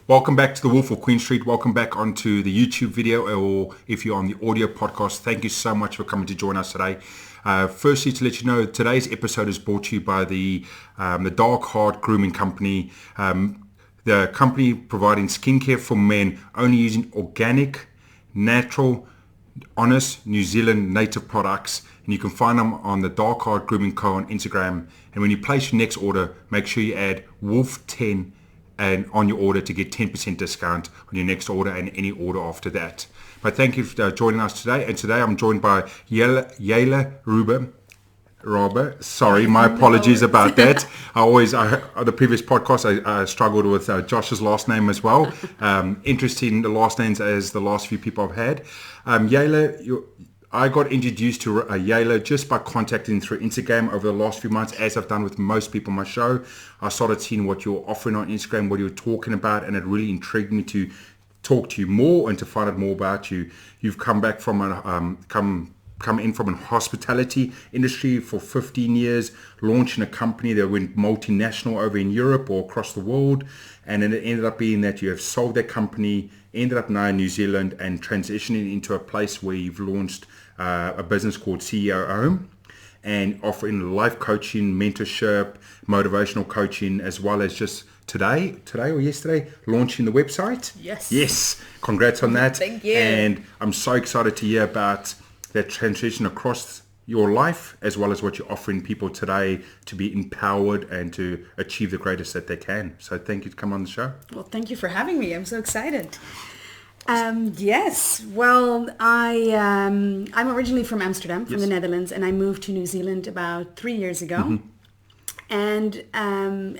Welcome back to the Wolf of Queen Street. Welcome back onto the YouTube video, or if you're on the audio podcast, thank you so much for coming to join us today. Firstly, to let you know, today's episode is brought to you by the Dark Heart Grooming Company, the company providing skincare for men only using organic, natural, honest New Zealand native products. And you can find them on the Dark Heart Grooming Co. on Instagram. And when you place your next order, make sure you add Wolf10 and on your order to get 10% discount on your next order and any order after that. But thank you for joining us today. And today I'm joined by Yaela Raber. Sorry, my apologies about that. The previous podcast, I struggled with Josh's last name as well. Interesting, the last names as the last few people I've had. Yaela, I got introduced to Yaela just by contacting through Instagram over the last few months, as I've done with most people on my show. I started seeing what you were offering on Instagram, what you were talking about, and it really intrigued me to talk to you more and to find out more about you. You've come back from come in from a hospitality industry for 15 years, launching a company that went multinational over in Europe or across the world, and then it ended up being that you have sold that company, ended up now in New Zealand and transitioning into a place where you've launched a business called C.E.OHM and offering life coaching, mentorship, motivational coaching, as well as just today or yesterday, launching the website. Yes. Congrats on that. Thank you. And I'm so excited to hear about that transition across your life, as well as what you're offering people today to be empowered and to achieve the greatest that they can. So thank you to come on the show. Well, thank you for having me. I'm so excited. Yes. Well, I'm originally from Amsterdam, from the Netherlands, and I moved to New Zealand about 3 years ago. And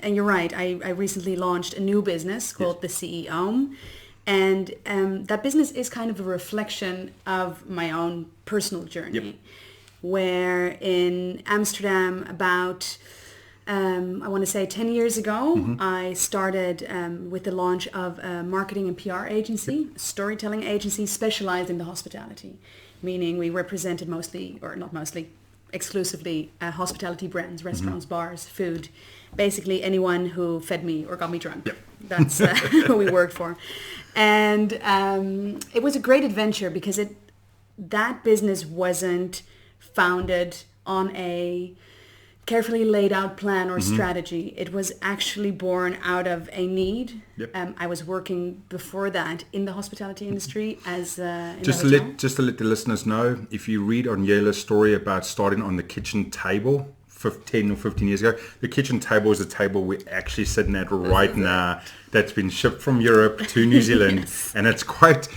you're right. I recently launched a new business called the C.E.OHM. And that business is kind of a reflection of my own personal journey, where in Amsterdam about, I want to say 10 years ago, I started with the launch of a marketing and PR agency, a storytelling agency specialized in the hospitality, meaning we represented exclusively hospitality brands, restaurants, bars, food, basically anyone who fed me or got me drunk. That's who we worked for. And it was a great adventure because that business wasn't founded on a carefully laid out plan or strategy. It was actually born out of a need. I was working before that in the hospitality industry as just to let the listeners know, if you read on Yaela's story about starting on the kitchen table 10 or 15 years ago, the kitchen table is the table we're actually sitting at right now. That's been shipped from Europe to New Zealand, and it's quite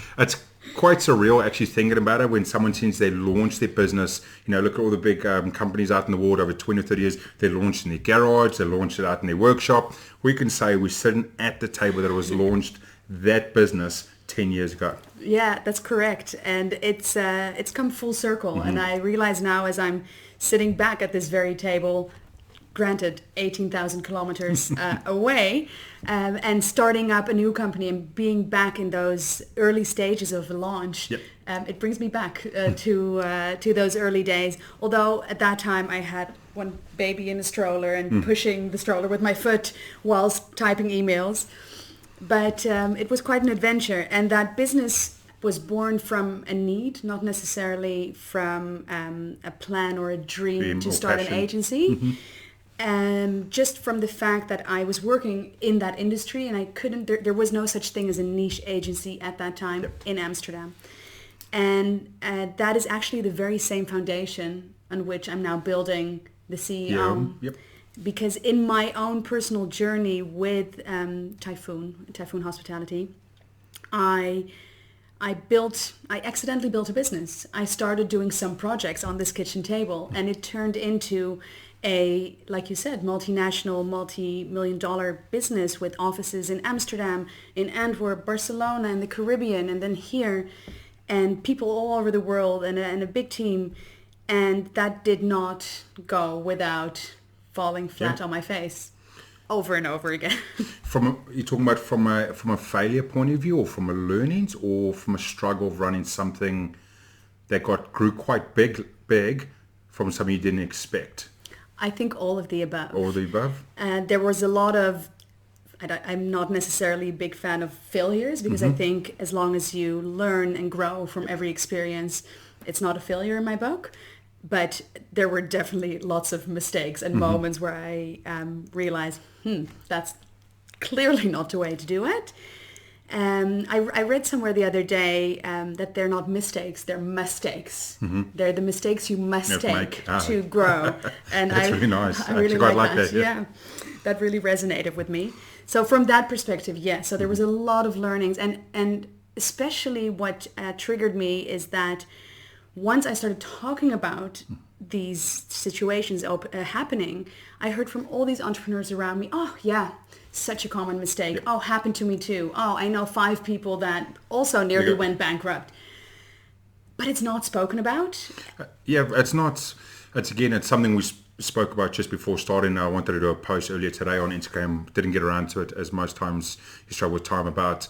surreal actually thinking about it when someone, since they launched their business, look at all the big companies out in the world over 20 or 30 years, they launched in their garage, they launched it out in their workshop. We can say we're sitting at the table that was launched, that business 10 years ago. Yeah, that's correct. And it's come full circle. And I realize now, as I'm sitting back at this very table, granted 18,000 kilometers away, and starting up a new company and being back in those early stages of a launch, it brings me back to those early days. Although at that time I had one baby in a stroller and pushing the stroller with my foot whilst typing emails. But it was quite an adventure, and that business was born from a need, not necessarily from a plan or a dream to start an agency. Just from the fact that I was working in that industry, and there was no such thing as a niche agency at that time in Amsterdam. And that is actually the very same foundation on which I'm now building the CEO. Because in my own personal journey with Typhoon Hospitality, I accidentally built a business. I started doing some projects on this kitchen table, and it turned into a, like you said, multinational, multi-million-dollar business with offices in Amsterdam, in Antwerp, Barcelona, and the Caribbean, and then here, and people all over the world, and a big team. And that did not go without falling flat on my face over and over again. You're talking about from a failure point of view, or from a learnings, or from a struggle of running something that grew quite big from something you didn't expect? I think all of the above. All of the above? There was a lot of I'm not necessarily a big fan of failures because I think as long as you learn and grow from every experience, it's not a failure in my book. But there were definitely lots of mistakes and moments where I realized, that's clearly not the way to do it. I read somewhere the other day that they're not mistakes, they're mistakes. They're the mistakes you must take to grow. And that's really nice. I really like that. Yeah, that really resonated with me. So from that perspective, yes. So there was a lot of learnings. And especially what triggered me is that once I started talking about these situations happening, I heard from all these entrepreneurs around me, oh yeah, such a common mistake. Yep. Oh, happened to me too. Oh, I know 5 people that also nearly went bankrupt. But it's not spoken about. It's not. It's something we spoke about just before starting. I wanted to do a post earlier today on Instagram. Didn't get around to it, as most times you struggle with time, about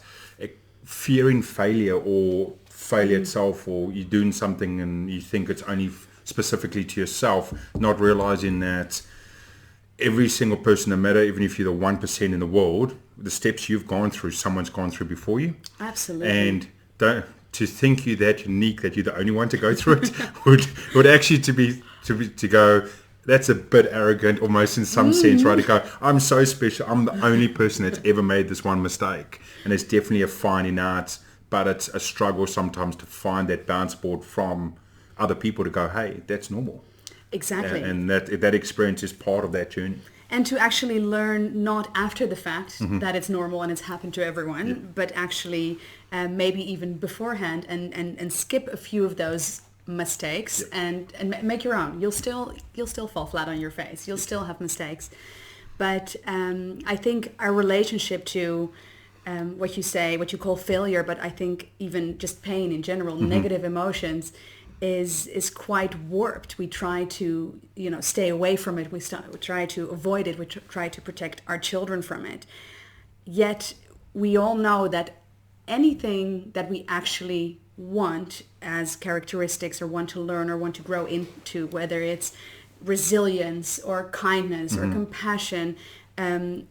fearing failure or failure itself, or you're doing something and you think it's only specifically to yourself, not realizing that every single person, no matter, even if you're the 1% in the world, the steps you've gone through, someone's gone through before you. Absolutely. And to think you're that unique, that you're the only one to go through it, would actually to go, that's a bit arrogant almost in some sense, right? To go, I'm so special, I'm the only person that's ever made this one mistake. And it's definitely a fine art, but it's a struggle sometimes to find that bounce board from other people to go, hey, that's normal. Exactly. And that experience is part of that journey. And to actually learn not after the fact that it's normal and it's happened to everyone, but actually maybe even beforehand and skip a few of those mistakes and make your own. You'll still fall flat on your face. You'll still have mistakes. But I think our relationship to what you call failure, but I think even just pain in general, negative emotions, is quite warped. We try to, stay away from it. We try to avoid it. We try to protect our children from it. Yet we all know that anything that we actually want as characteristics or want to learn or want to grow into, whether it's resilience or kindness or compassion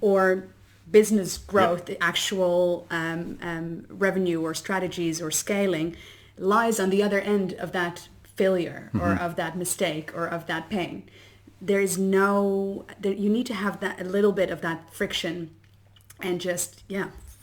or business growth, the actual revenue or strategies or scaling, lies on the other end of that failure or of that mistake or of that pain. You need to have that a little bit of that friction and just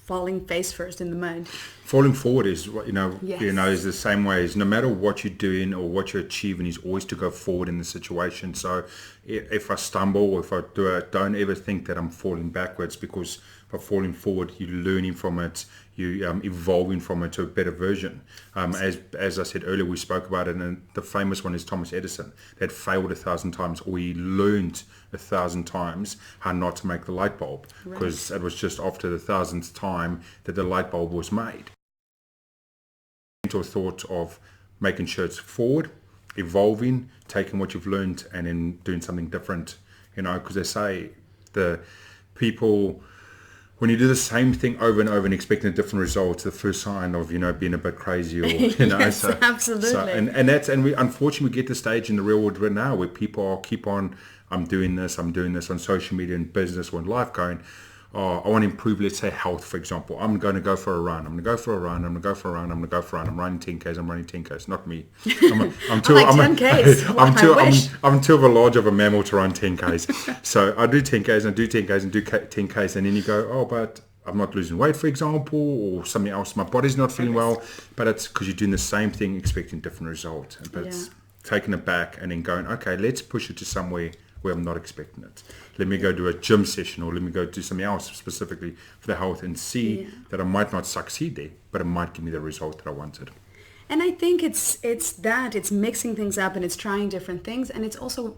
falling face first in the mud. Falling forward is is the same way as no matter what you're doing or what you're achieving, is always to go forward in the situation. So if I stumble or if I do it, don't ever think that I'm falling backwards, because by falling forward, you're learning from it, you evolving from it to a better version. As I said earlier, we spoke about it, and the famous one is Thomas Edison, that failed 1,000 times, or he learned 1,000 times how not to make the light bulb, because it was just after the 1,000th time that the light bulb was made. Mental thought of making sure it's forward, evolving, taking what you've learned and then doing something different, because they say the people, when you do the same thing over and over and expecting a different result, it's the first sign of, being a bit crazy, or, yes, absolutely. And we unfortunately get to the stage in the real world right now where people keep on, I'm doing this on social media and business or in life, going, oh, I want to improve, let's say health, for example. I'm going to go for a run. I'm running 10Ks. I'm running 10Ks. Not me. I'm too, I like 10Ks. I'm too of a large of a mammal to run 10Ks. So I do 10Ks and do 10Ks and do 10Ks. And then you go, oh, but I'm not losing weight, for example, or something else. My body's not feeling well. But it's because you're doing the same thing, expecting different results. But it's taking it back and then going, okay, let's push it to somewhere where I'm not expecting it. Let me go do a gym session, or let me go do something else specifically for the health, and see that I might not succeed there, but it might give me the result that I wanted. And I think it's mixing things up, and it's trying different things, and it's also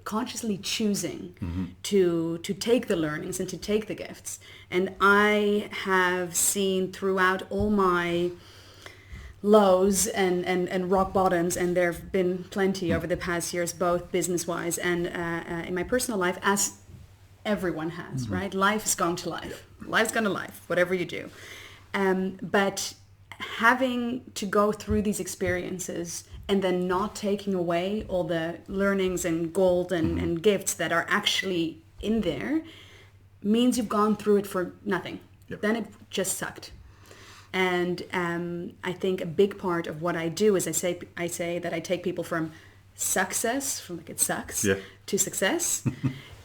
consciously choosing to take the learnings and to take the gifts. And I have seen throughout all my lows and rock bottoms, and there have been plenty over the past years, both business-wise and in my personal life, as everyone has, right? Life is going to life. Life's going to life, whatever you do. But having to go through these experiences and then not taking away all the learnings and gold and gifts that are actually in there, means you've gone through it for nothing. Yep. Then it just sucked. And I think a big part of what I do is I say that I take people from sucks-ess, from like it sucks, to success.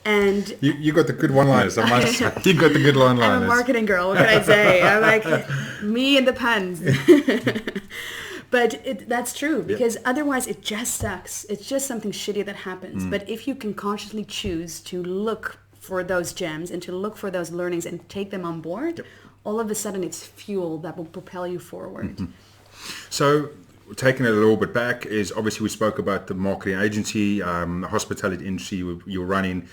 And you got the good one-liners, I must say. You got the good one-liners. I'm a marketing girl, what can I say? I'm like, me and the puns. But that's true, because otherwise it just sucks. It's just something shitty that happens. But if you can consciously choose to look for those gems and to look for those learnings and take them on board, all of a sudden it's fuel that will propel you forward. So taking it a little bit back is obviously we spoke about the marketing agency, the hospitality industry you're running.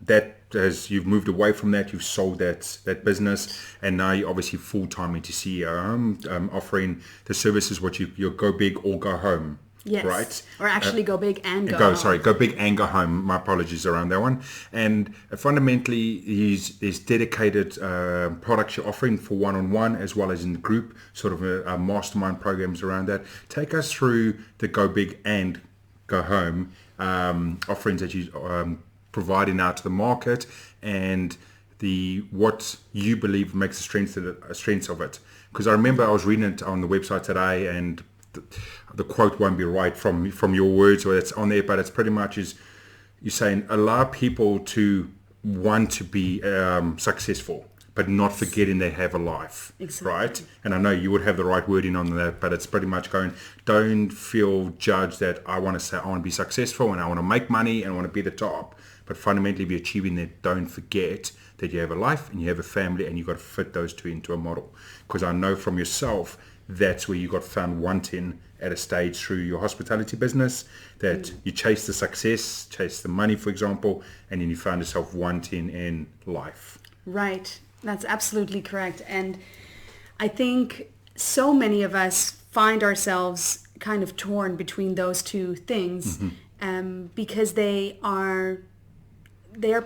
That as you've moved away from that, you've sold that business, and now you're obviously full-time into C.E.OHM, offering the services what you go big or go home. Yes. Right? Or actually go big and go home. Sorry, go big and go home. My apologies around that one. And fundamentally, there's dedicated products you're offering for one-on-one as well as in the group, sort of a mastermind programs around that. Take us through the go big and go home offerings that you providing out to the market, and what you believe makes the strengths of it. Because I remember I was reading it on the website today, and the quote won't be right from your words or it's on there, but it's pretty much is you're saying allow people to want to be successful, but not forgetting they have a life. Exactly. Right? And I know you would have the right wording on that, but it's pretty much going, don't feel judged that I want to be successful and I want to make money and I want to be the top. But fundamentally be achieving that, don't forget that you have a life and you have a family, and you've got to fit those two into a model. Because I know from yourself, that's where you got found wanting at a stage through your hospitality business, that you chase the success, chase the money, for example, and then you found yourself wanting in life. Right. That's absolutely correct. And I think so many of us find ourselves kind of torn between those two things, because they are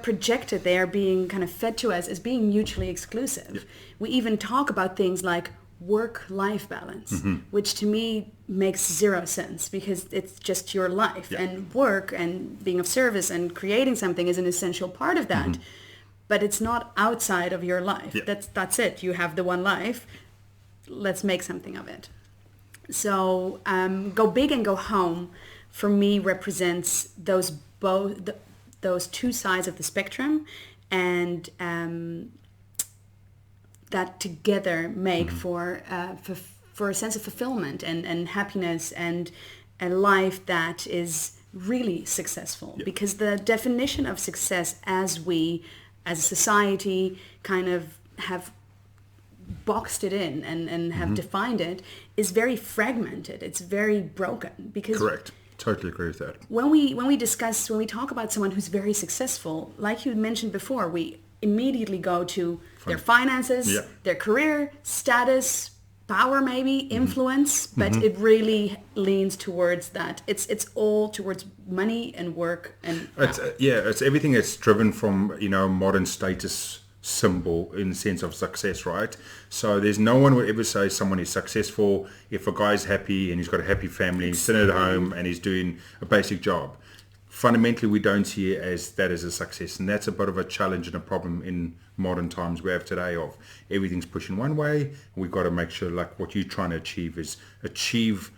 projected, they are being kind of fed to us as being mutually exclusive. Yep. We even talk about things like work-life balance, which to me makes zero sense, because it's just your life, and work and being of service and creating something is an essential part of that. But it's not outside of your life. That's it. You have the one life. Let's make something of it. So go big and go home for me represents those two sides of the spectrum, and that together make for a sense of fulfillment and happiness and a life that is really successful. Because the definition of success as we as a society kind of have boxed it in and have defined it is very fragmented. It's very broken. Because correct. Totally agree with that. When we talk about someone who's very successful, like you mentioned before, we immediately go to their finances, their career, status, power, maybe influence, but it really leans towards that. It's all towards money and work and it's everything that's driven from modern status symbol in the sense of success, right? So there's no one would ever say someone is successful if a guy's happy and he's got a happy family and he's sitting at home and he's doing a basic job. Fundamentally, we don't see it as that as a success, and that's a bit of a challenge and a problem in modern times we have today of everything's pushing one way, and we've got to make sure like what you're trying to achieve is achieve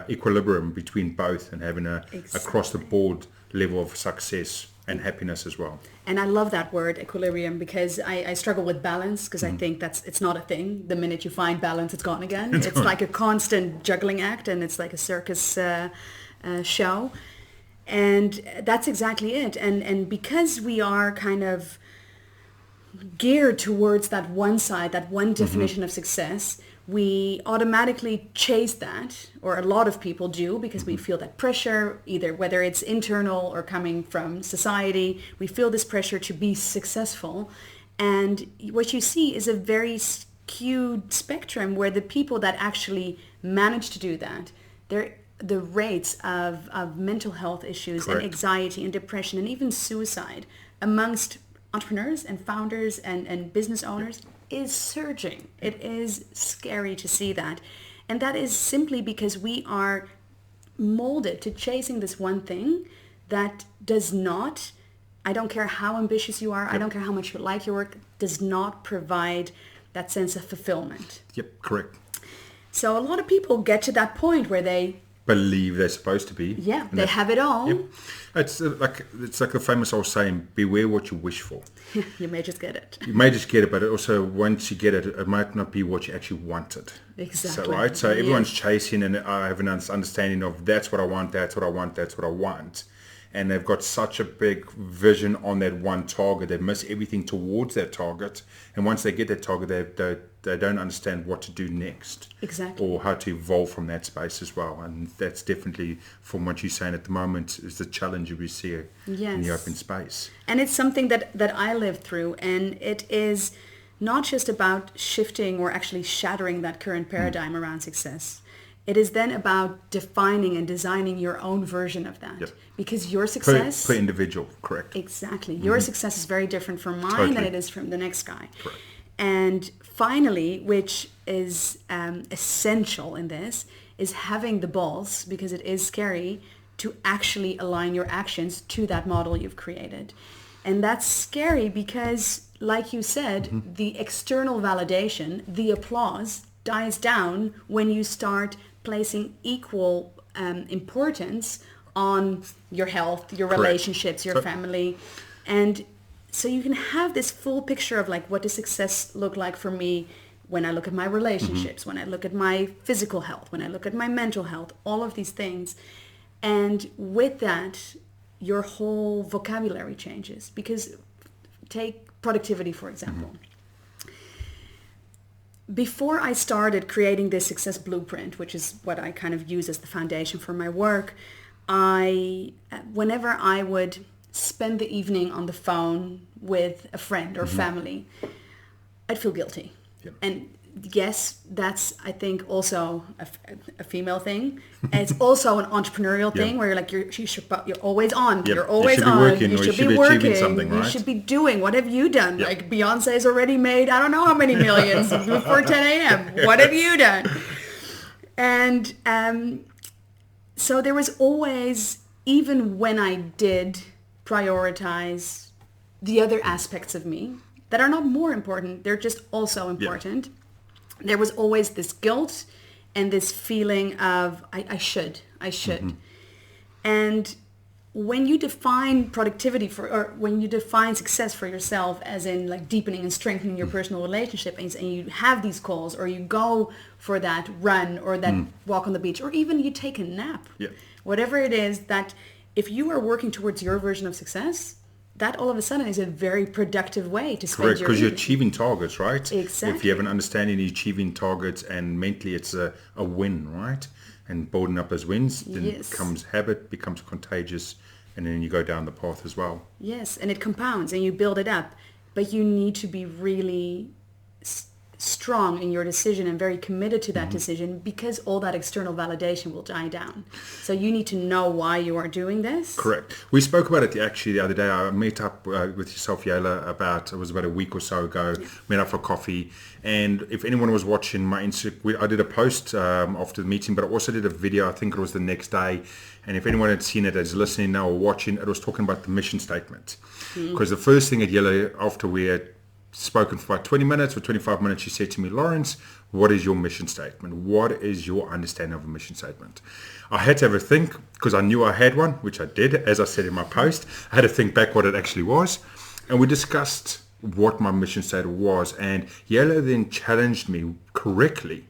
equilibrium between both and having a across the board level of success and happiness as well. And I love that word, equilibrium, because I struggle with balance, because I think it's not a thing. The minute you find balance, it's gone again. It's like a constant juggling act, and it's like a circus show. And that's exactly it. And because we are kind of geared towards that one side, that one definition of success, we automatically chase that, or a lot of people do, because we feel that pressure, either whether it's internal or coming from society, we feel this pressure to be successful. And what you see is a very skewed spectrum where the people that actually manage to do that, the rates of mental health issues and anxiety and depression and even suicide amongst entrepreneurs and founders and business owners is surging. It is scary to see that. And that is simply because we are molded to chasing this one thing that does not I don't care how ambitious you are. I don't care how much you like your work, does not provide that sense of fulfillment. Yep, correct. So a lot of people get to that point where they believe they're supposed to be. Yeah, they have it all. Yep. It's like the famous old saying, beware what you wish for. You may just get it. You may just get it, but also once you get it, it might not be what you actually wanted. Exactly. So, right? So everyone's chasing, and I have an understanding of that's what I want, that's what I want, that's what I want. And they've got such a big vision on that one target. They miss everything towards that target. And once they get that target, they don't understand what to do next. Exactly. Or how to evolve from that space as well. And that's definitely, from what you're saying at the moment, is the challenge we see in the open space. And it's something that I lived through. And it is not just about shifting or actually shattering that current paradigm around success. It is then about defining and designing your own version of that. Yep. Because your success... Per individual, correct. Exactly. Your success is very different from mine than it is from the next guy. Correct. And finally, which is essential in this, is having the balls, because it is scary, to actually align your actions to that model you've created. And that's scary because, like you said, the external validation, the applause, dies down when you start placing equal importance on your health, your relationships, your family. And so you can have this full picture of like, what does success look like for me when I look at my relationships, when I look at my physical health, when I look at my mental health, all of these things. And with that, your whole vocabulary changes. Because take productivity, for example. Before I started creating this success blueprint, which is what I kind of use as the foundation for my work, whenever I would spend the evening on the phone with a friend or family, I'd feel guilty. Yep. And yes, that's, I think, also a female thing. And it's also an entrepreneurial thing where you're like, you're always on. Yep. You're always on. You should be working. Something, right? You should be doing. What have you done? Yep. Like Beyonce's already made, I don't know how many millions before 10 a.m. What have you done? And so there was always, even when I did prioritize the other aspects of me that are not more important, they're just also important. Yep. There was always this guilt and this feeling of I should. And when you define productivity or when you define success for yourself as in like deepening and strengthening your personal relationship, and you have these calls, or you go for that run or that walk on the beach, or even you take a nap, whatever it is, that if you are working towards your version of success, that all of a sudden is a very productive way to spend your because you're achieving targets, right? Exactly. If you have an understanding of achieving targets, and mentally it's a win, right? And building up those wins, then it becomes habit, becomes contagious, and then you go down the path as well. Yes, and it compounds and you build it up. But you need to be really strong in your decision and very committed to that decision, because all that external validation will die down. So you need to know why you are doing this. Correct. We spoke about it actually the other day. I met up with yourself, Yaela, it was about a week or so ago, met up for coffee. And if anyone was watching my Instagram, I did a post after the meeting, but I also did a video, I think it was the next day. And if anyone had seen it, as listening now or watching, it was talking about the mission statement. Because the first thing at Yaela, after we had spoken for about 20 minutes or 25 minutes, she said to me, Lawrence, what is your mission statement? What is your understanding of a mission statement? I had to have a think, because I knew I had one, which I did, as I said in my post. I had to think back what it actually was. And we discussed what my mission statement was. And Yaela then challenged me correctly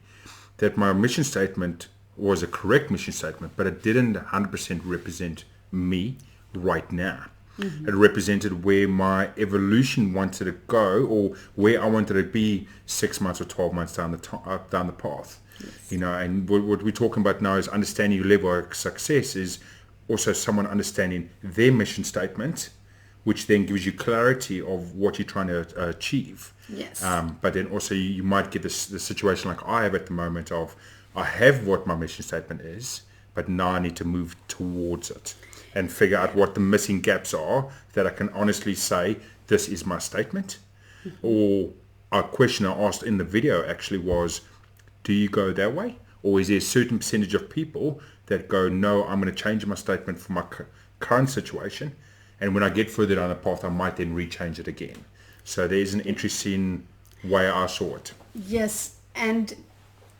that my mission statement was a correct mission statement, but it didn't 100% represent me right now. It represented where my evolution wanted to go, or where I wanted to be 6 months or 12 months down the path. Yes. And what we're talking about now is understanding your level of success is also someone understanding their mission statement, which then gives you clarity of what you're trying to achieve. Yes. But then also you might get the situation like I have at the moment of, I have what my mission statement is, but now I need to move towards it and figure out what the missing gaps are, that I can honestly say, this is my statement. Or a question I asked in the video actually was, do you go that way? Or is there a certain percentage of people that go, no, I'm going to change my statement for my current situation, And when I get further down the path, I might then rechange it again. So there's an interesting way I saw it. Yes, and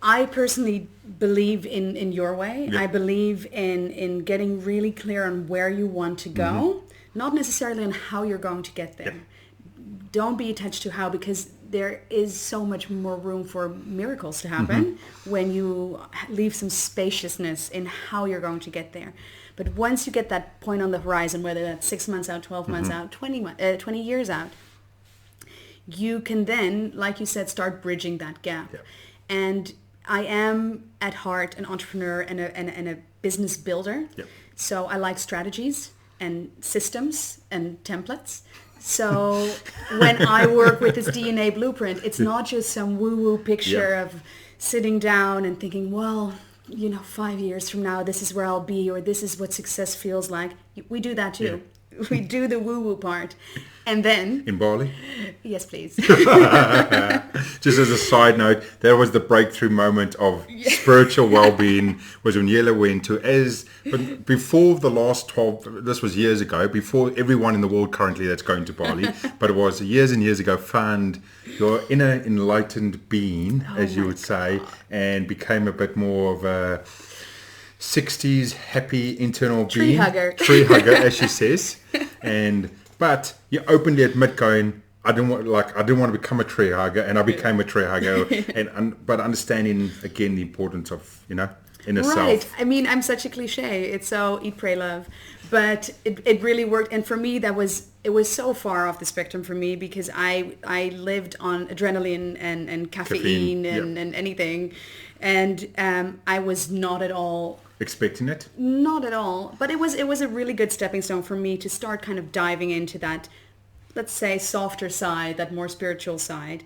I personally believe in your way. Yeah. I believe in getting really clear on where you want to go, not necessarily on how you're going to get there. Yeah. Don't be attached to how, because there is so much more room for miracles to happen when you leave some spaciousness in how you're going to get there. But once you get that point on the horizon, whether that's 6 months out, 12 months out, 20 years out, you can then, like you said, start bridging that gap. Yeah. And I am at heart an entrepreneur and a business builder. Yep. So I like strategies and systems and templates. So when I work with this DNA blueprint, it's not just some woo-woo picture of sitting down and thinking, well, 5 years from now, this is where I'll be, or this is what success feels like. We do that too. Yeah. We do the woo-woo part. And then... In Bali? Yes, please. Just as a side note, that was the breakthrough moment of spiritual well-being, was when Yaela went to, but before the last 12, this was years ago, before everyone in the world currently that's going to Bali, but it was years and years ago, found your inner enlightened being, as you would say, and became a bit more of a 60s happy internal Tree being. Tree hugger, as she says. But you openly admit going, I didn't want to become a tree hugger, and I became a tree hugger. But understanding again the importance of inner self. Right. I mean, I'm such a cliche. It's so eat, pray, love, but it really worked. And for me, it was so far off the spectrum for me, because I lived on adrenaline and caffeine and anything, and I was not at all expecting it. Not at all. But it was a really good stepping stone for me to start kind of diving into that, let's say, softer side, that more spiritual side.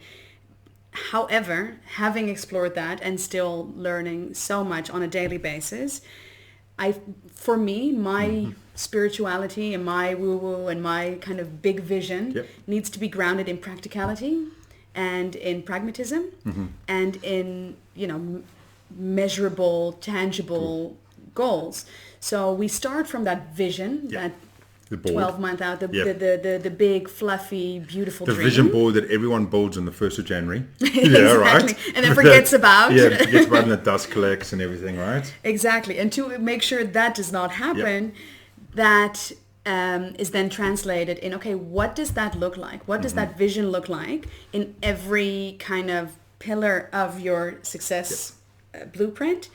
However, having explored that and still learning so much on a daily basis, for me, my spirituality and my woo-woo and my kind of big vision needs to be grounded in practicality and in pragmatism and in, measurable, tangible goals. So we start from that vision, that 12-month out, the big, fluffy, beautiful the dream. vision board that everyone builds on the 1st of January. Exactly. Right? And then forgets about. Forgets about, and the dust collects and everything, right? Exactly. And to make sure that does not happen, that is then translated in, okay, what does that look like? What does that vision look like in every kind of pillar of your success blueprint?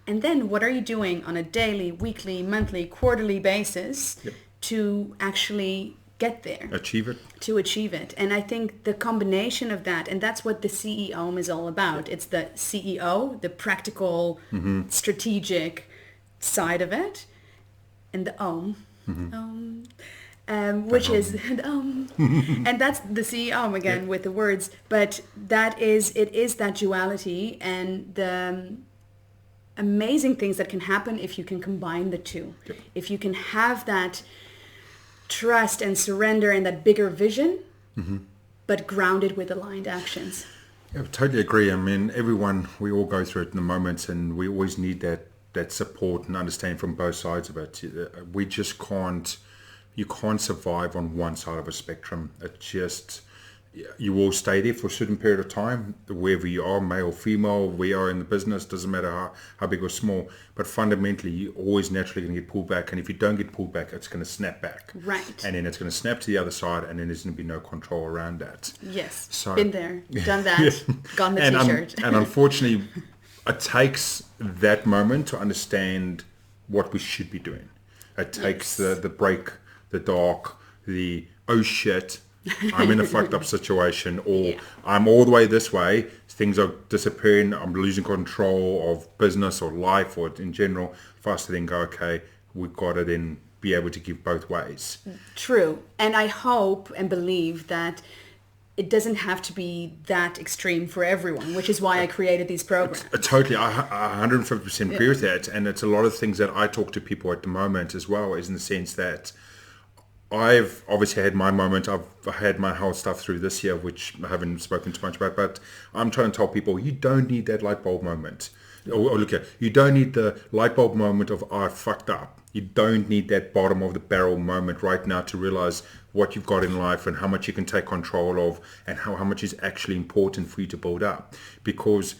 And then what are you doing on a daily, weekly, monthly, quarterly basis to actually get there? To achieve it. And I think the combination of that, and that's what the C.E.OHM is all about. It's the CEO, the practical, strategic side of it, and the OM, which is and that's the C.E.OHM again with the words. But it is that duality and the amazing things that can happen if you can combine the two. If you can have that trust and surrender and that bigger vision, but grounded with aligned actions. I totally agree. I mean, we all go through it in the moments, and we always need that support and understanding from both sides of it. We just you can't survive on one side of a spectrum. You will stay there for a certain period of time, wherever you are, male, female, we are in the business, doesn't matter how big or small, but fundamentally you're always naturally going to get pulled back, and if you don't get pulled back, it's going to snap back. Right. And then it's going to snap to the other side, and then there's going to be no control around that. Yes, so, been there, done that, gone the t-shirt. And unfortunately, it takes that moment to understand what we should be doing. It takes the break, the dark, the oh shit, I'm in a fucked up situation, or I'm all the way this way, things are disappearing, I'm losing control of business or life or in general, for us to then go, okay, we've got to then be able to give both ways. True. And I hope and believe that it doesn't have to be that extreme for everyone, which is why I created these programs. Totally. I 150% agree with that. And it's a lot of things that I talk to people at the moment as well, is in the sense that I've obviously had my moment. I've had my whole stuff through this year, which I haven't spoken too much about, but I'm trying to tell people, you don't need that light bulb moment. Or look at, you don't need the light bulb moment of, I fucked up. You don't need that bottom of the barrel moment right now to realize what you've got in life and how much you can take control of and how much is actually important for you to build up. Because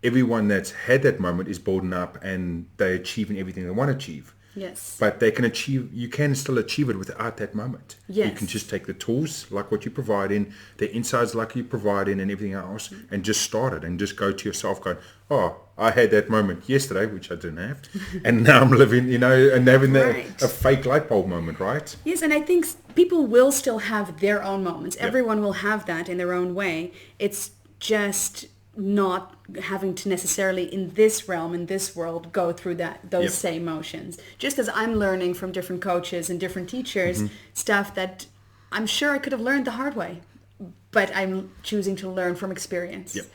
everyone that's had that moment is building up and they're achieving everything they want to achieve. Yes. But you can still achieve it without that moment. Yes. You can just take the tools like what you provide in, the insights like you provide in and everything else, and just start it and just go to yourself going, oh, I had that moment yesterday, which I didn't have. And now I'm living, and having a fake light bulb moment, right? Yes, and I think people will still have their own moments. Everyone will have that in their own way. It's just not having to necessarily in this realm, in this world, go through those same motions. Just as I'm learning from different coaches and different teachers, stuff that I'm sure I could have learned the hard way, but I'm choosing to learn from experience. Yep.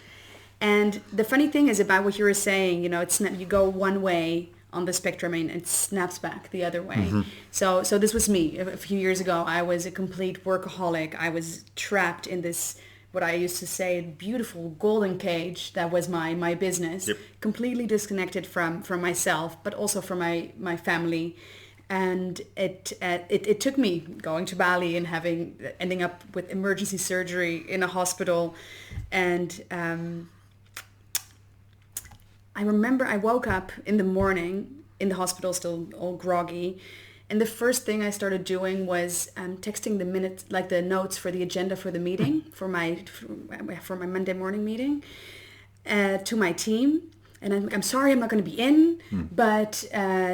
And the funny thing is about what you were saying, you go one way on the spectrum and it snaps back the other way. So this was me. A few years ago, I was a complete workaholic. I was trapped in this, what I used to say, beautiful golden cage that was my business, completely disconnected from myself, but also from my family. And it took me going to Bali and ending up with emergency surgery in a hospital. And I remember I woke up in the morning in the hospital, still all groggy. And the first thing I started doing was texting the notes for the agenda for the meeting, for my Monday morning meeting, to my team. And I'm sorry I'm not going to be in, but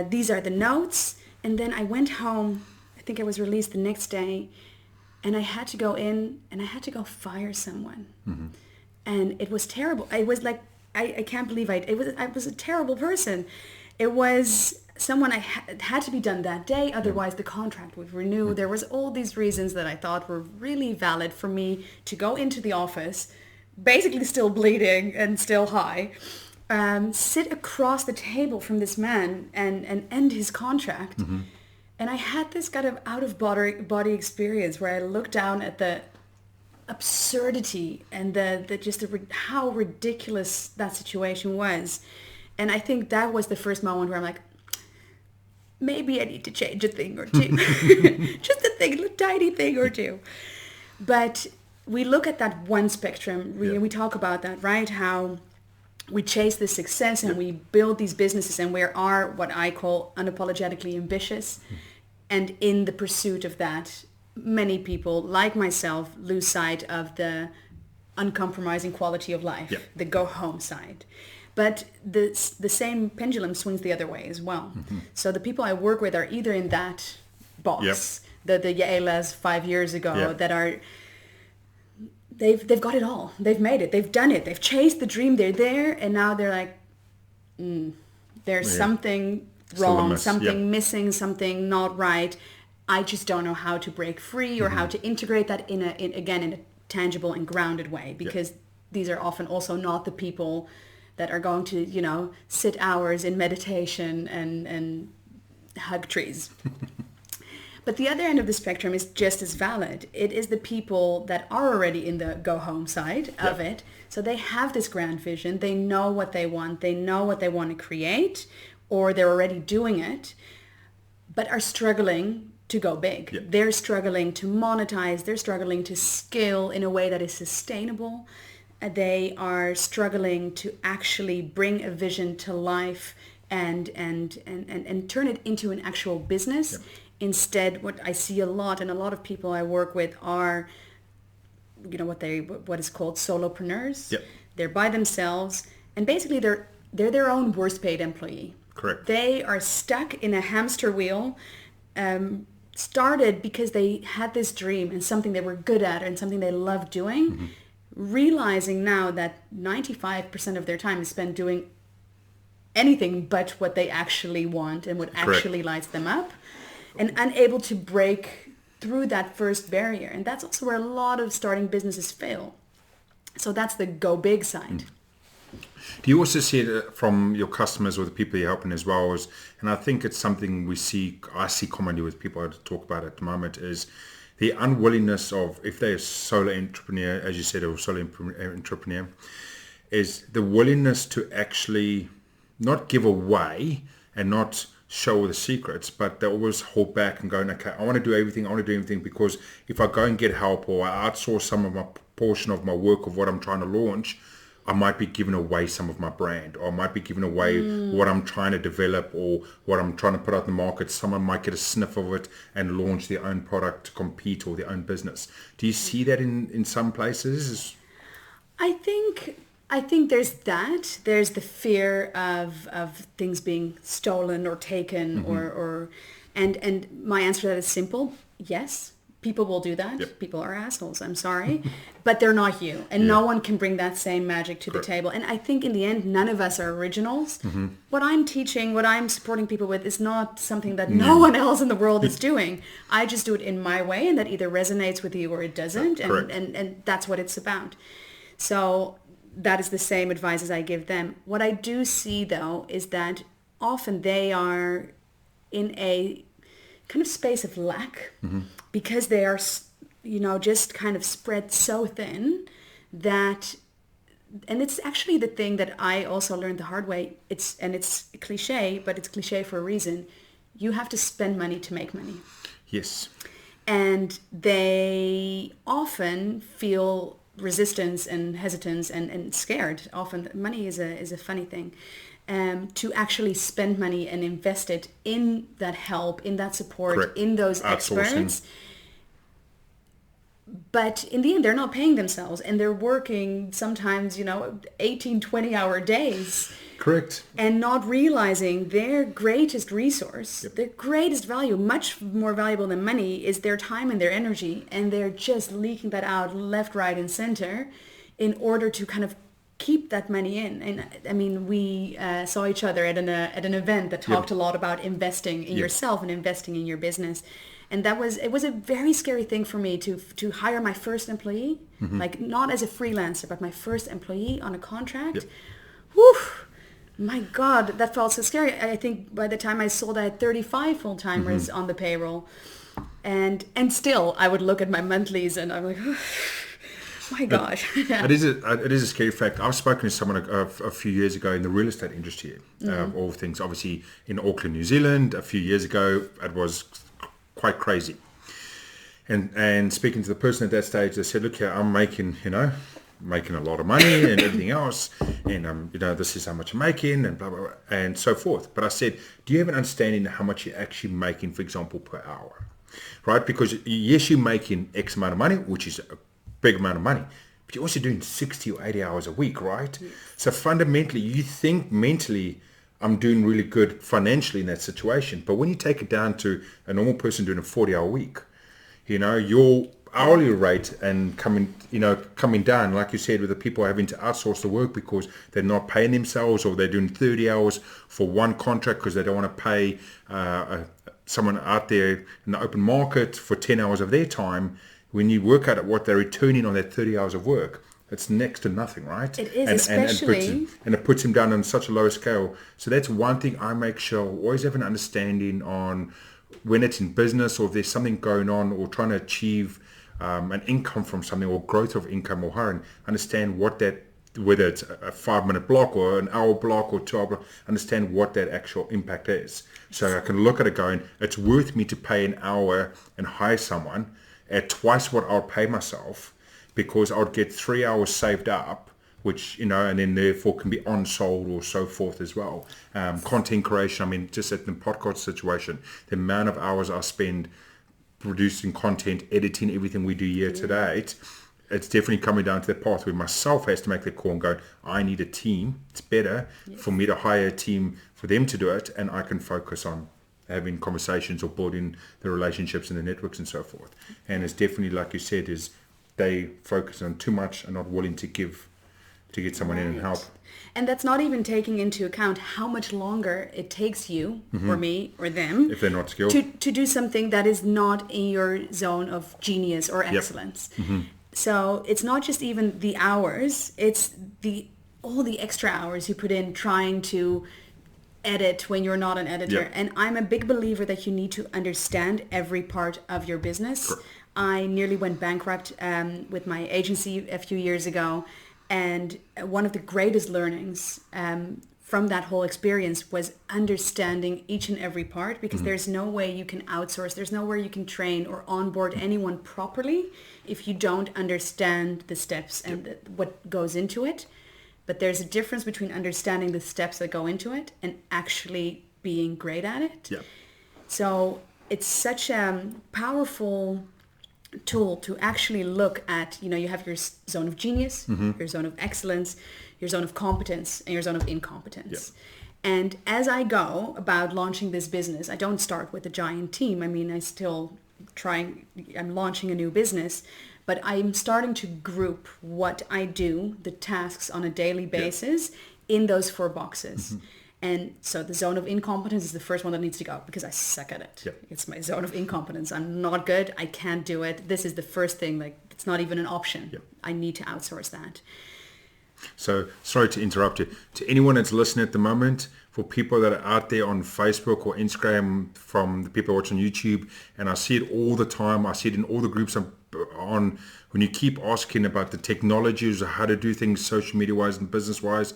these are the notes. And then I went home. I think I was released the next day. And I had to go in and I had to go fire someone. And it was terrible. I was like, I can't believe I was a terrible person. It was someone had to be done that day, otherwise the contract would renew. There was all these reasons that I thought were really valid for me to go into the office, basically still bleeding and still high, sit across the table from this man and end his contract. And I had this kind of out-of-body experience where I looked down at the absurdity and how ridiculous that situation was. And I think that was the first moment where I'm like, maybe I need to change a thing or two. Just a tiny thing or two. But we look at that one spectrum. We talk about that, right? How we chase this success and we build these businesses and we are what I call unapologetically ambitious. And in the pursuit of that, many people, like myself, lose sight of the uncompromising quality of life, the go home side. But the same pendulum swings the other way as well. So the people I work with are either in that box, the Yaelas 5 years ago that are, they've got it all. They've made it. They've done it. They've chased the dream. They're there. And now they're like, there's something wrong, something missing, something not right. I just don't know how to break free or how to integrate that in a tangible and grounded way, because these are often also not the people that are going to, sit hours in meditation and hug trees. But the other end of the spectrum is just as valid. It is the people that are already in the go home side of it. So they have this grand vision. They know what they want. They know what they want to create, or they're already doing it, but are struggling to go big. They're struggling to monetize. They're struggling to scale in a way that is sustainable. They are struggling to actually bring a vision to life and turn it into an actual business. Instead, what I see a lot, and a lot of people I work with are, what is called solopreneurs. They're by themselves, and basically they're their own worst paid employee. Correct. They are stuck in a hamster wheel. Started because they had this dream and something they were good at and something they loved doing, realizing now that 95% of their time is spent doing anything but what they actually want and what actually lights them up, and unable to break through that first barrier. And that's also where a lot of starting businesses fail. So that's the go big side. Do you also see it from your customers or the people you're helping as well? And I think it's something I see commonly with people I talk about at the moment, is the unwillingness of, if they're a solo entrepreneur, as you said, or solo entrepreneur, is the willingness to actually not give away and not show all the secrets, but they always hold back and going, okay, I want to do everything, because if I go and get help or I outsource some of my portion of my work of what I'm trying to launch, I might be giving away some of my brand, or I might be giving away what I'm trying to develop or what I'm trying to put out in the market. Someone might get a sniff of it and launch their own product to compete or their own business. Do you see that in some places? I think there's that. There's the fear of things being stolen or taken, or and my answer to that is simple. Yes, people will do that. Yep. People are assholes. I'm sorry, but they're not you, and no one can bring that same magic to the table. And I think in the end, none of us are originals. What I'm teaching, what I'm supporting people with, is not something that no one else in the world is doing. I just do it in my way, and that either resonates with you or it doesn't, and that's what it's about. So that is the same advice as I give them. What I do see, though, is that often they are in a kind of space of lack because they are, just kind of spread so thin that, and it's actually the thing that I also learned the hard way. It's cliche, but it's cliche for a reason. You have to spend money to make money. Yes. And they often feel resistance and hesitance and scared. Often money is a funny thing, to actually spend money and invest it in that help, in that support, in those experts. But in the end, they're not paying themselves, and they're working sometimes 18, 20-hour days. Correct. And not realizing their greatest resource, their greatest value, much more valuable than money, is their time and their energy. And they're just leaking that out left, right, and center in order to kind of keep that money in. And I mean, we saw each other at an event that talked a lot about investing in yourself and investing in your business. And it was a very scary thing for me to hire my first employee, like not as a freelancer, but my first employee on a contract. Whew. My God, that felt so scary. I think by the time I sold, I had 35 full-timers on the payroll. And still, I would look at my monthlies and I'm like, oh, my gosh. It is a scary fact. I've spoken to someone a few years ago in the real estate industry, all things. Obviously, in Auckland, New Zealand, a few years ago, it was quite crazy. And speaking to the person at that stage, they said, look here, I'm making a lot of money and everything else, and this is how much I'm making, and blah blah blah, and so forth. But I said, do you have an understanding of how much you're actually making, for example, per hour, right? Because yes, you're making X amount of money, which is a big amount of money, but you're also doing 60 or 80 hours a week, right? So fundamentally, you think mentally, I'm doing really good financially in that situation, but when you take it down to a normal person doing a 40-hour week, your hourly rate and coming down, like you said, with the people having to outsource the work because they're not paying themselves, or they're doing 30 hours for one contract because they don't want to pay someone out there in the open market for 10 hours of their time. When you work out at what they're returning on that 30 hours of work, it's next to nothing, right? It is, especially... And it puts him down on such a low scale. So that's one thing I make sure, always have an understanding on when it's in business, or if there's something going on, or trying to achieve an income from something, or growth of income or hiring, understand what that, whether it's a 5-minute block or an hour block or 2-hour block, understand what that actual impact is. So I can look at it going, it's worth me to pay an hour and hire someone at twice what I'll pay myself, because I would get 3 hours saved up, which, and then therefore can be on-sold or so forth as well. Content creation, I mean, just at the podcast situation, the amount of hours I spend producing content, editing everything we do year to date, it's definitely coming down to the path where myself has to make the call and go, I need a team. It's better for me to hire a team for them to do it, and I can focus on having conversations or building the relationships and the networks and so forth. And it's definitely, like you said, is they focus on too much and not willing to give, to get someone in and help. And that's not even taking into account how much longer it takes you, or me, or them, if they're not skilled, to do something that is not in your zone of genius or excellence. So it's not just even the hours, it's all the extra hours you put in trying to edit when you're not an editor. And I'm a big believer that you need to understand every part of your business. Sure. I nearly went bankrupt with my agency a few years ago, and one of the greatest learnings from that whole experience was understanding each and every part, because there's no way you can outsource, there's nowhere you can train or onboard anyone properly if you don't understand the steps and what goes into it. But there's a difference between understanding the steps that go into it and actually being great at it. Yeah. So it's such a powerful tool to actually look at, you have your zone of genius, your zone of excellence, your zone of competence, and your zone of incompetence. Yeah. And as I go about launching this business, I don't start with a giant team. I mean, I'm launching a new business, but I'm starting to group what I do, the tasks on a daily basis, in those 4 boxes. And so the zone of incompetence is the first one that needs to go, because I suck at it. Yep. It's my zone of incompetence. I'm not good. I can't do it. This is the first thing. Like, it's not even an option. Yep. I need to outsource that. So, sorry to interrupt you. To anyone that's listening at the moment, for people that are out there on Facebook or Instagram, from the people watching YouTube, and I see it all the time. I see it in all the groups I'm on. When you keep asking about the technologies or how to do things social media-wise and business-wise,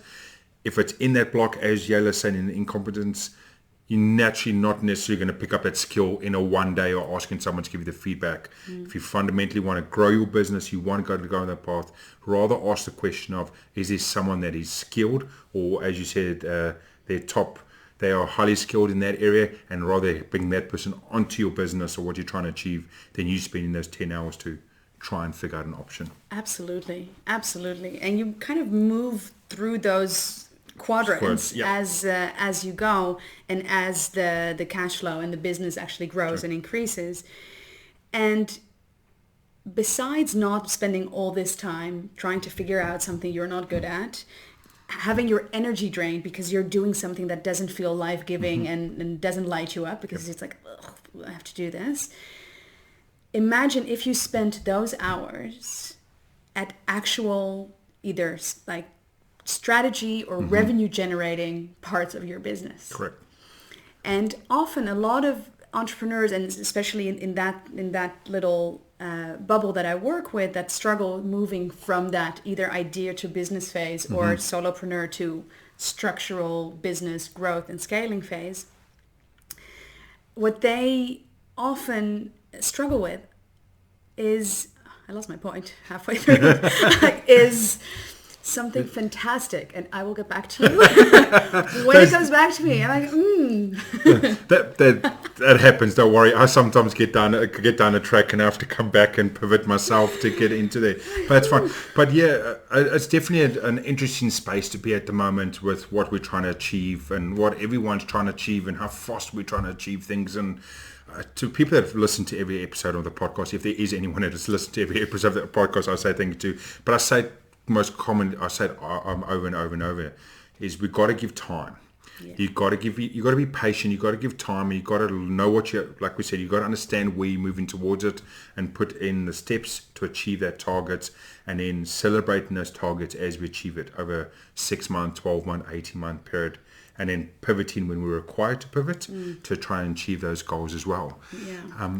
if it's in that block, as Yaela said, in incompetence, you're naturally not necessarily going to pick up that skill in a one day or asking someone to give you the feedback. If you fundamentally want to grow your business, you want to go on that path, rather ask the question of, is there someone that is skilled, or as you said, they are highly skilled in that area, and rather bring that person onto your business or what you're trying to achieve than you spending those 10 hours to try and figure out an option. Absolutely. And you kind of move through those quadrants as you go, and as the cash flow and the business actually grows and increases. And besides not spending all this time trying to figure out something you're not good at, having your energy drained because you're doing something that doesn't feel life-giving and doesn't light you up, because it's like, ugh, I have to do this. Imagine if you spent those hours at actual either like strategy or revenue generating parts of your business. Correct. And often a lot of entrepreneurs, and especially in that little bubble that I work with, that struggle moving from that either idea to business phase or solopreneur to structural business growth and scaling phase, what they often struggle with is, I lost my point halfway through, is something fantastic, and I will get back to you when it comes back to me. I'm like, that happens. Don't worry. I sometimes get down a track and I have to come back and pivot myself to get into there. But it's fine. But yeah, it's definitely an interesting space to be at the moment with what we're trying to achieve and what everyone's trying to achieve and how fast we're trying to achieve things. And to people that have listened to every episode of the podcast, if there is anyone that has listened to every episode of the podcast, I say thank you to. But I say most common, I said over and over and over, is we've got to give time. Yeah. You got to be patient. You got to give time. You got to know what like we said, you got to understand where you're moving towards it and put in the steps to achieve that target, and then celebrating those targets as we achieve it over 6 month, 12 month, 18 month period, and then pivoting when we're required to pivot to try and achieve those goals as well. Yeah.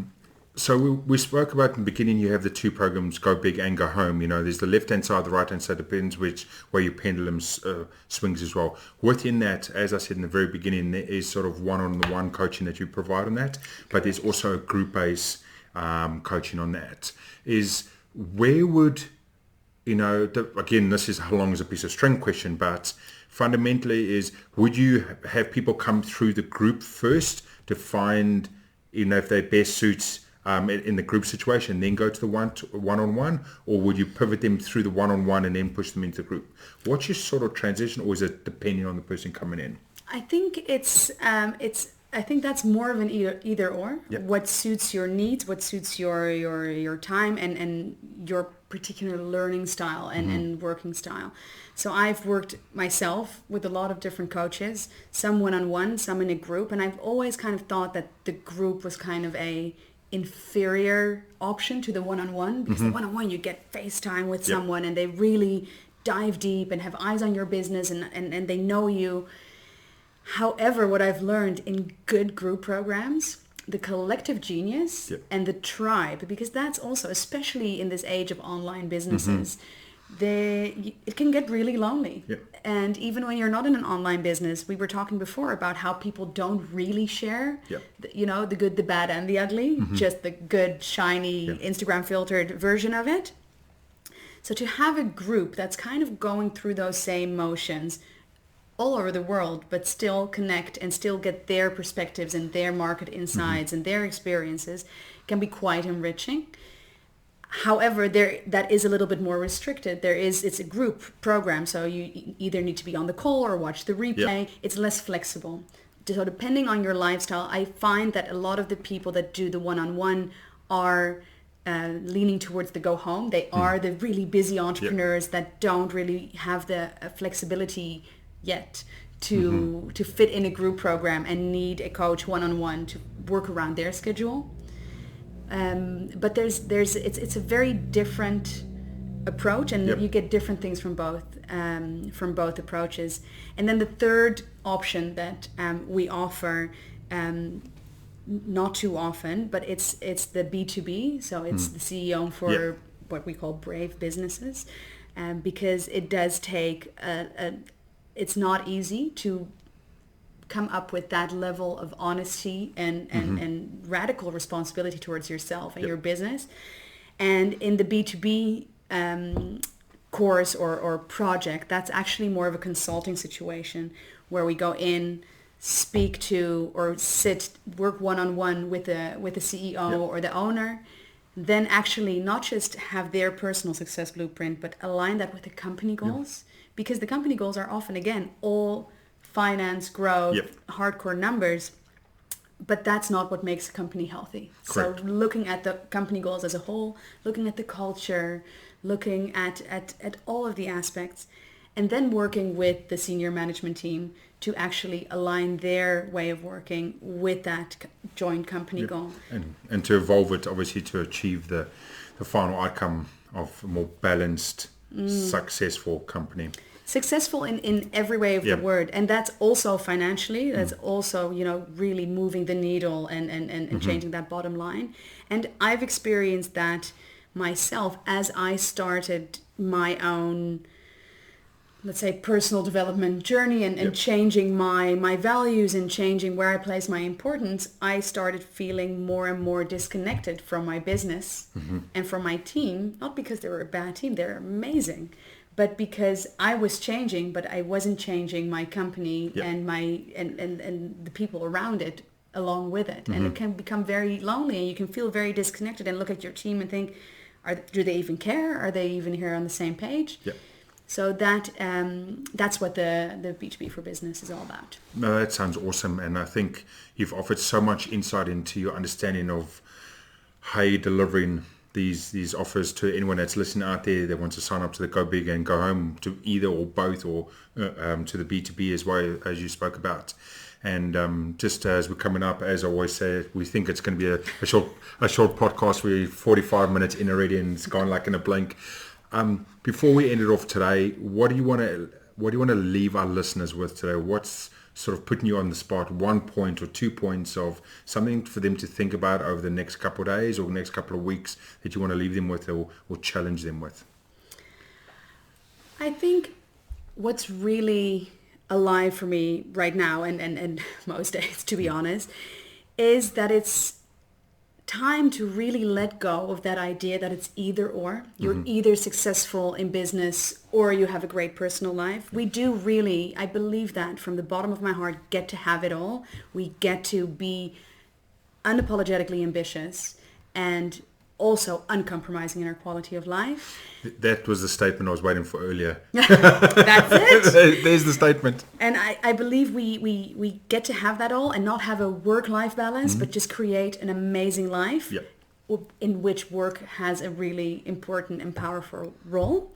So we spoke about in the beginning, you have the 2 programs, Go Big and Go Home. You know, there's the left-hand side, the right-hand side, depends where your pendulum swings as well. Within that, as I said in the very beginning, there is sort of one-on-one coaching that you provide on that, but there's also a group-based coaching on that. Is where would, again, this is how long is a piece of string question, but fundamentally is, would you have people come through the group first to find, if they best suits in the group situation, then go to the one-on-one, or would you pivot them through the one-on-one and then push them into the group? What's your sort of transition, or is it depending on the person coming in? I think I think that's more of an either or. Yep. What suits your needs, what suits your time and your particular learning style and working style. So I've worked myself with a lot of different coaches, some one-on-one, some in a group, and I've always kind of thought that the group was kind of a inferior option to the one-on-one, because the one-on-one you get FaceTime with someone and they really dive deep and have eyes on your business and they know you. However, what I've learned in good group programs, the collective genius and the tribe, because that's also, especially in this age of online businesses, it can get really lonely. Yep. And even when you're not in an online business, we were talking before about how people don't really share, Yep. the good, the bad, and the ugly, just the good, shiny, Instagram filtered version of it. So to have a group that's kind of going through those same motions all over the world, but still connect and still get their perspectives and their market insights and their experiences can be quite enriching. However, that is a little bit more restricted. It's a group program, so you either need to be on the call or watch the replay. Yep. It's less flexible. So depending on your lifestyle, I find that a lot of the people that do the one-on-one are leaning towards the go home. They are the really busy entrepreneurs that don't really have the flexibility yet to fit in a group program and need a coach one-on-one to work around their schedule. But it's a very different approach, and you get different things from both approaches. And then the third option that we offer, not too often, but it's the B2B, so it's the CEO for what we call brave businesses, because it does take it's not easy to come up with that level of honesty and radical responsibility towards yourself and your business. And in the B2B course or project, that's actually more of a consulting situation where we go in, speak to or work one-on-one with the CEO or the owner, then actually not just have their personal success blueprint, but align that with the company goals, because the company goals are often, again, all finance, growth, hardcore numbers, but that's not what makes a company healthy. Correct. So looking at the company goals as a whole, looking at the culture, looking at all of the aspects, and then working with the senior management team to actually align their way of working with that joint company goal. And to evolve it, obviously, to achieve the final outcome of a more balanced, successful company. Successful in every way of the word. And that's also financially, that's also, really moving the needle and changing that bottom line. And I've experienced that myself as I started my own, let's say, personal development journey and changing my values and changing where I place my importance. I started feeling more and more disconnected from my business and from my team, not because they were a bad team, they're amazing, but because I was changing, but I wasn't changing my company and my and the people around it along with it. And it can become very lonely, and you can feel very disconnected and look at your team and think, do they even care? Are they even here on the same page? So that's what the B2B for business is all about. No, that sounds awesome. And I think you've offered so much insight into your understanding of how you're delivering these offers to anyone that's listening out there that wants to sign up to the Go Big and Go Home, to either or both, or to the B2B as well, as you spoke about. And just as we're coming up, as I always say, we think it's going to be a short podcast. We're 45 minutes in already, and it's gone like in a blink. Before we end it off today, what do you want to leave our listeners with today? What's sort of putting you on the spot, 1 point or 2 points of something for them to think about over the next couple of days or the next couple of weeks that you want to leave them with or challenge them with? I think what's really alive for me right now and most days, to be honest, is that it's time to really let go of that idea that it's either or. You're either successful in business or you have a great personal life. We do really, I believe that from the bottom of my heart, get to have it all. We get to be unapologetically ambitious and also uncompromising in our quality of life. That was the statement I was waiting for earlier. That's it. There's the statement. And I believe we get to have that all and not have a work-life balance, but just create an amazing life in which work has a really important and powerful role.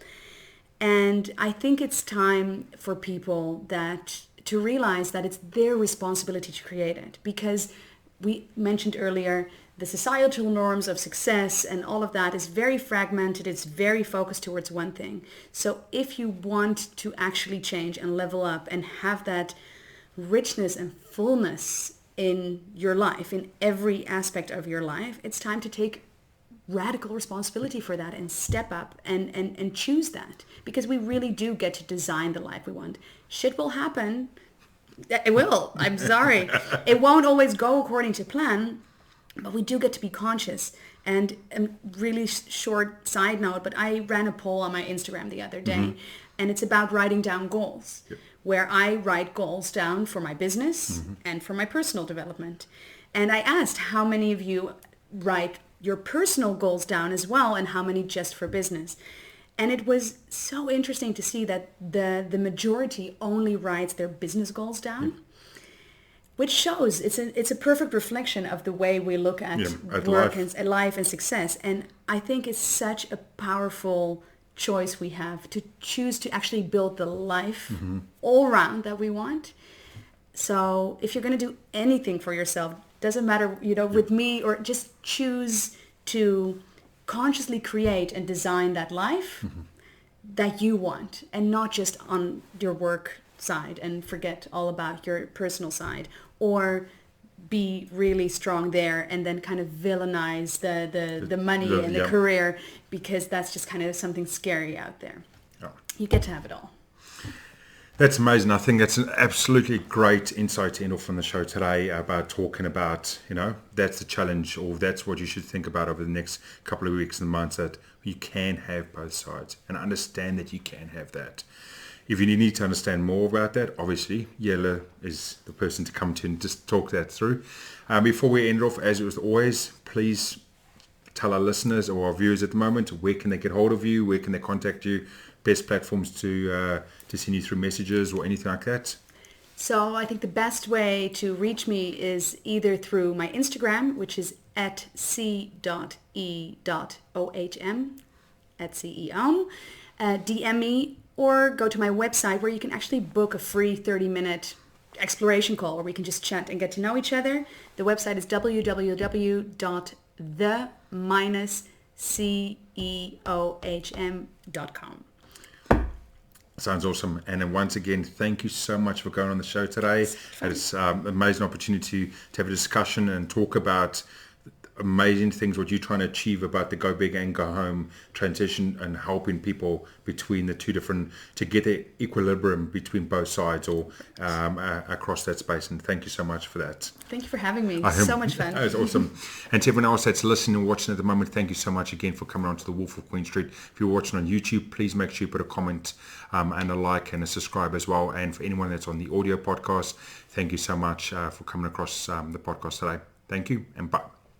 And I think it's time for people to realize that it's their responsibility to create it, because we mentioned earlier the societal norms of success and all of that is very fragmented. It's very focused towards one thing. So if you want to actually change and level up and have that richness and fullness in your life, in every aspect of your life, it's time to take radical responsibility for that and step up and choose that, because we really do get to design the life we want. Shit will happen. It will. I'm sorry. It won't always go according to plan, but we do get to be conscious. And a really short side note, but I ran a poll on my Instagram the other day, and it's about writing down goals, where I write goals down for my business and for my personal development. And I asked how many of you write your personal goals down as well, and how many just for business. And it was so interesting to see that the majority only writes their business goals down, which shows it's a perfect reflection of the way we look at work and life and success. And I think it's such a powerful choice we have to choose to actually build the life all around that we want. So if you're going to do anything for yourself, doesn't matter, with me, or just choose to consciously create and design that life that you want, and not just on your work side and forget all about your personal side, or be really strong there and then kind of villainize the money and the career, because that's just kind of something scary out there. You get to have it all. That's amazing. I think that's an absolutely great insight to end off on the show today, about talking about, that's the challenge, or that's what you should think about over the next couple of weeks and months, that you can have both sides, and understand that you can have that. If you need to understand more about that, obviously, Yaela is the person to come to and just talk that through. Before we end off, as it was always, please tell our listeners or our viewers at the moment, where can they get hold of you? Where can they contact you? Best platforms to send you through messages or anything like that? So I think the best way to reach me is either through my Instagram, which is at C.E.OHM, at C.E.OHM. DM me, or go to my website, where you can actually book a free 30-minute exploration call where we can just chat and get to know each other. The website is www.the-CEOHM.com. Sounds awesome. And then once again, thank you so much for going on the show today. It's an amazing opportunity to have a discussion and talk about amazing things, what you're trying to achieve about the go big and go home transition, and helping people between the two different, to get the equilibrium between both sides, or across that space. And thank you so much for that. Thank you for having me. So much fun. That was awesome. And to everyone else that's listening and watching at the moment, thank you so much again for coming on to the Wolf of Queen Street. If you're watching on YouTube, please make sure you put a comment and a like and a subscribe as well. And for anyone that's on the audio podcast, thank you so much for coming across the podcast today. Thank you, and bye.